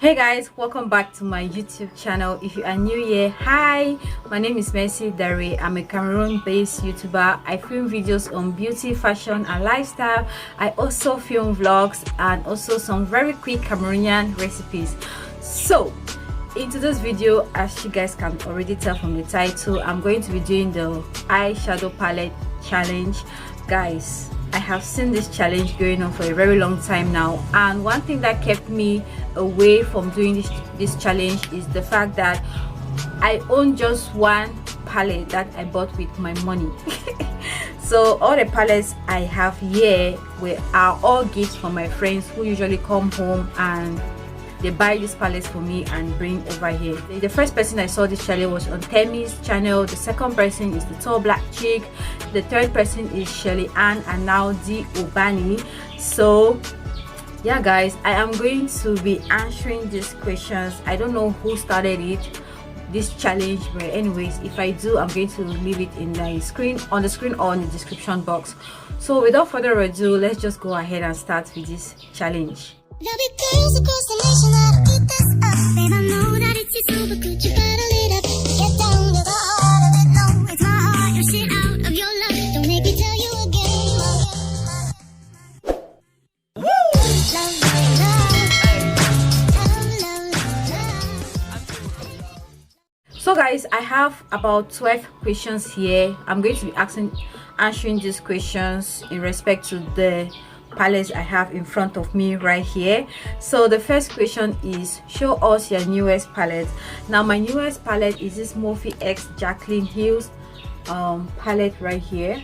Hey guys, welcome back to my YouTube channel. If you are new here, hi, my name is Mercy Dare. I'm a Cameroon based YouTuber. I film videos on beauty, fashion and lifestyle. I also film vlogs and also some very quick Cameroonian recipes. So into this video, as you guys can already tell from the title, I'm going to be doing the eyeshadow palette challenge. Guys, I have seen this challenge going on for a very long time now, and one thing that kept me away from doing this challenge is the fact that I own just one palette that I bought with my money. So all the palettes I have here are all gifts from my friends who usually come home and they buy these palettes for me and bring over here. The first person I saw this challenge was on Temi's channel. The second person is the tall black chick. The third person is Shelly Ann, and now D Obani. So yeah guys, I am going to be answering these questions. I don't know who started this challenge, but anyways, if I do, I'm going to leave it in the screen or in the description box. So without further ado, let's just go ahead and start with this challenge. There'll be girls across the nation that'll eat this up. Babe, I know that it's your super good, you gotta lit up. Get down to the heart of it, no, it's my heart, your shit out of your love. Don't make me tell you again, Woo! Love, love, love. So guys, I have about 12 questions here. I'm going to be answering these questions in respect to the palettes I have in front of me right here. So the first question is, show us your newest palette. Now my newest palette is this Morphe X Jaclyn Hill's palette right here.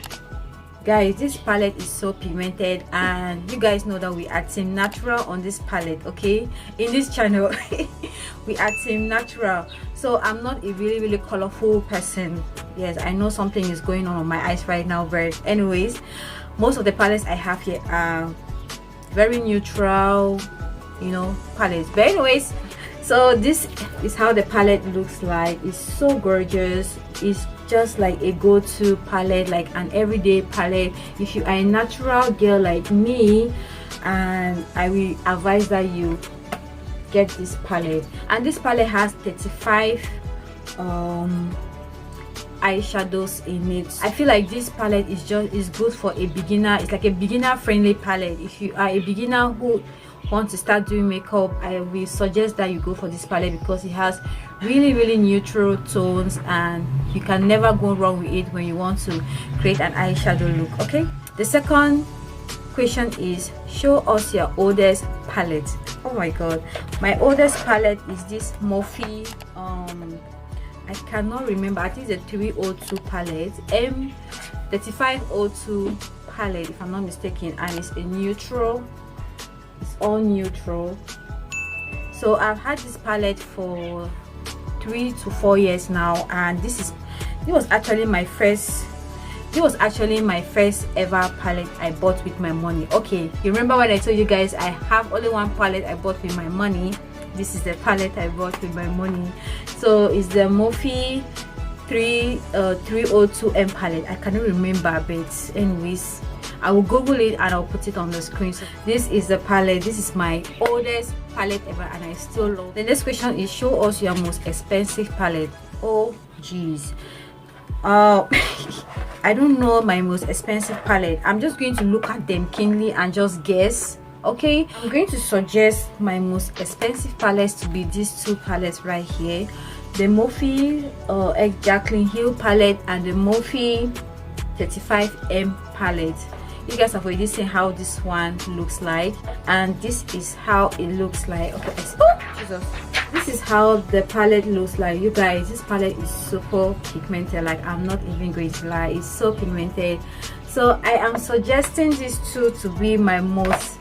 Guys, this palette is so pigmented, and you guys know that we are team natural on this palette, okay? In this channel we are team natural, so I'm not a really colorful person. Yes, I know something is going on my eyes right now, but anyways, most of the palettes I have here are very neutral, you know, palettes. But anyways, so this is how the palette looks like. It's so gorgeous. It's just like a go-to palette, like an everyday palette if you are a natural girl like me, and I will advise that you get this palette. And this palette has 35 eyeshadows in it. I feel like this palette is good for a beginner. It's like a beginner friendly palette. If you are a beginner who wants to start doing makeup, I will suggest that you go for this palette because it has really neutral tones and you can never go wrong with it when you want to create an eyeshadow look. Okay, the second question is, show us your oldest palette. Oh my god, my oldest palette is this Morphe I cannot remember, I think it's a 302 palette, M3502 palette if I'm not mistaken, and it's a neutral. It's all neutral. So I've had this palette for 3 to 4 years now, and it was actually my first ever palette I bought with my money. Okay, you remember when I told you guys I have only one palette I bought with my money? This is the palette I bought with my money. So it's the Morphe 302M palette. I cannot remember, but anyways, I will Google it and I'll put it on the screen. So this is the palette. This is my oldest palette ever, and I still love it. The next question is, show us your most expensive palette. Oh geez, I don't know my most expensive palette. I'm just going to look at them keenly and just guess. Okay, I'm going to suggest my most expensive palettes to be these two palettes right here, the Morphe X Jaclyn Hill palette and the Morphe 35M palette. You guys have already seen how this one looks like, and this is how it looks like. Okay, Jesus. This is how the palette looks like. You guys, this palette is super pigmented, like I'm not even going to lie, it's so pigmented. So I am suggesting these two to be my most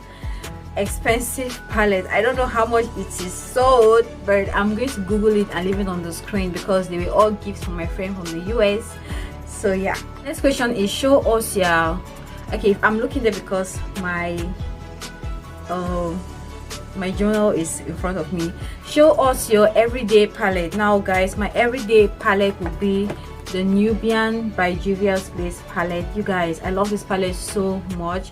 expensive palette. I don't know how much it is sold, but I'm going to Google it and leave it on the screen because they were all gifts from my friend from the US. So yeah, next question is, show us your, okay, I'm looking there because my journal is in front of me. Show us your everyday palette. Now guys, my everyday palette will be the Nubian by Juvia's Place palette. You guys, I love this palette so much.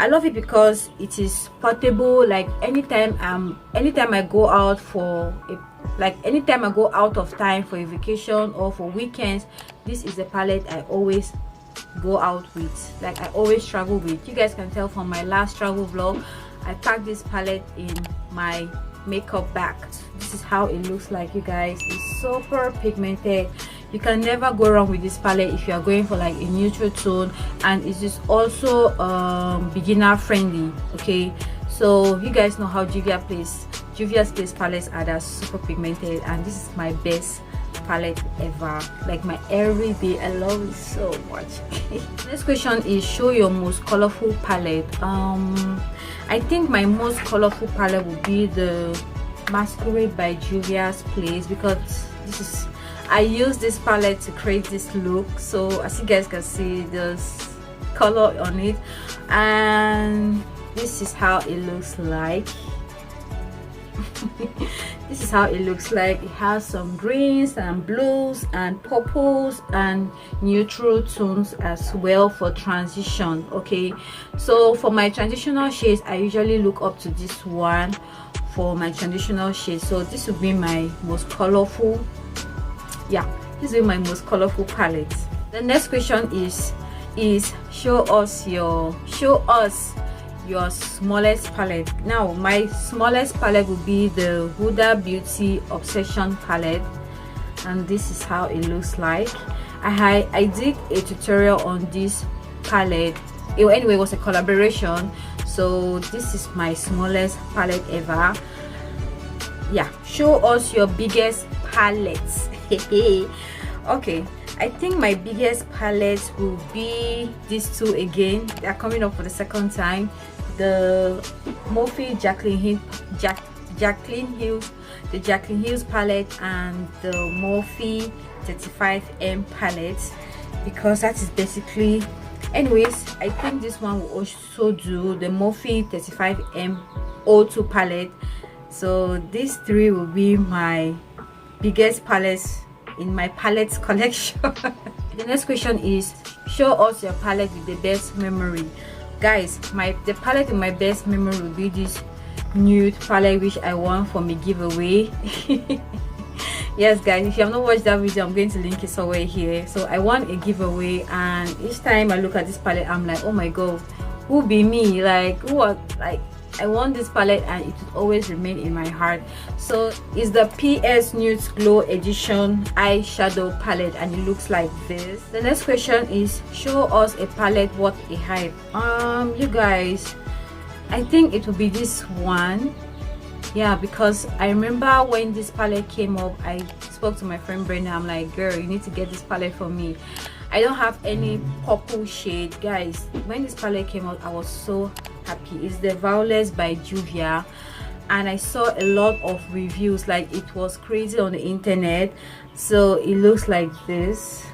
I love it because it is portable. Like anytime I go out for anytime I go out of time for a vacation or for weekends, this is a palette I always go out with, like I always travel with. You guys can tell from my last travel vlog, I packed this palette in my makeup bag. This is how it looks like, you guys. It's super pigmented. You can never go wrong with this palette if you are going for like a neutral tone, and it is also beginner friendly. Okay, so you guys know how Juvia's Place palettes are, that super pigmented, and this is my best palette ever, like my everyday. I love it so much. Next question is, show your most colorful palette. I think my most colorful palette would be the Masquerade by Juvia's Place, because I use this palette to create this look. So as you guys can see, there's color on it, and this is how it looks like. This is how it looks like. It has some greens and blues and purples and neutral tones as well for transition. Okay, so for my transitional shades, I usually look up to this one for my transitional shades. So this will be my most colorful. Yeah, this is my most colorful palette. The next question is show us your smallest palette. Now my smallest palette will be the Huda Beauty Obsession palette, and this is how it looks like. I did a tutorial on this palette. Anyway, it was a collaboration, so this is my smallest palette ever. Yeah, show us your biggest palettes. Okay, I think my biggest palettes will be these two again. They are coming up for the second time. The Morphe Jaclyn Hills palette and the Morphe 35M palette, because that is basically, anyways, I think this one will also do the Morphe 35M O2 palette. So these three will be my biggest palettes in my palettes collection. The next question is, show us your palette with the best memory. Guys, the palette in my best memory will be this nude palette which I won from a giveaway. Yes guys, if you have not watched that video, I'm going to link it somewhere here. So I won a giveaway, and each time I look at this palette, I'm like, oh my god, who be me? Like, what? Like, I want this palette and it will always remain in my heart. So it's the PS Nude Glow Edition eyeshadow palette, and it looks like this. The next question is, show us a palette worth a hype. You guys, I think it will be this one. Yeah, because I remember when this palette came up, I spoke to my friend Brenda. I'm like, girl, you need to get this palette for me. I don't have any purple shade. Guys, when this palette came out, I was so happy. It's the Violets by Juvia, and I saw a lot of reviews, like it was crazy on the internet. So it looks like this.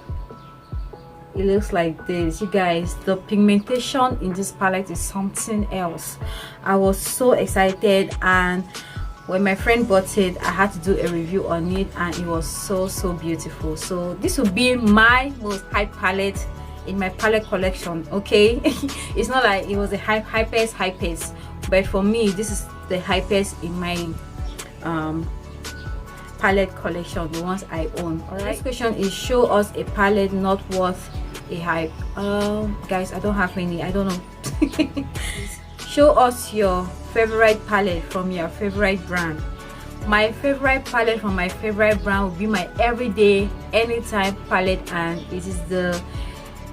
It looks like this, you guys. The pigmentation in this palette is something else. I was so excited, and when my friend bought it, I had to do a review on it, and it was so beautiful. So this will be my most hype palette in my palette collection. Okay, it's not like it was the hypest, but for me, this is the hypest in my palette collection, the ones I own. All right. Next question is, show us a palette not worth a hype. Guys, I don't have any. I don't know. Show us your favorite palette from your favorite brand. My favorite palette from my favorite brand will be my everyday anytime palette, and it is the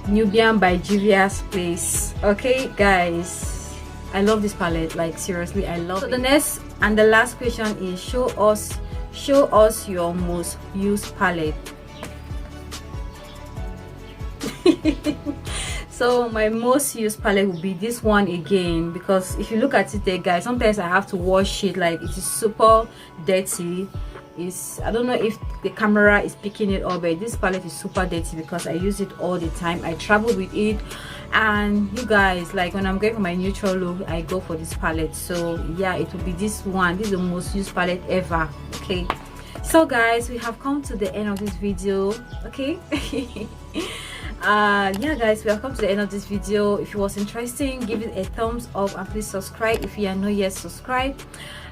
Nubian by Juvia's Place. Okay guys, I love this palette, like seriously, I love it. So the next and the last question is, show us your most used palette. So my most used palette will be this one again, because if you look at it there, guys, sometimes I have to wash it, like it is super dirty. I don't know if the camera is picking it up, but this palette is super dirty because I use it all the time. I travel with it, and you guys, like when I'm going for my neutral look, I go for this palette. So yeah, it will be this one. This is the most used palette ever. Okay, so guys, we have come to the end of this video. Okay. Yeah guys, we have come to the end of this video. If it was interesting, give it a thumbs up and please subscribe if you are not yet subscribed,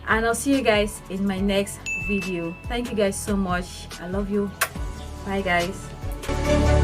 and I'll see you guys in my next video. Thank you guys so much. I love you. Bye guys.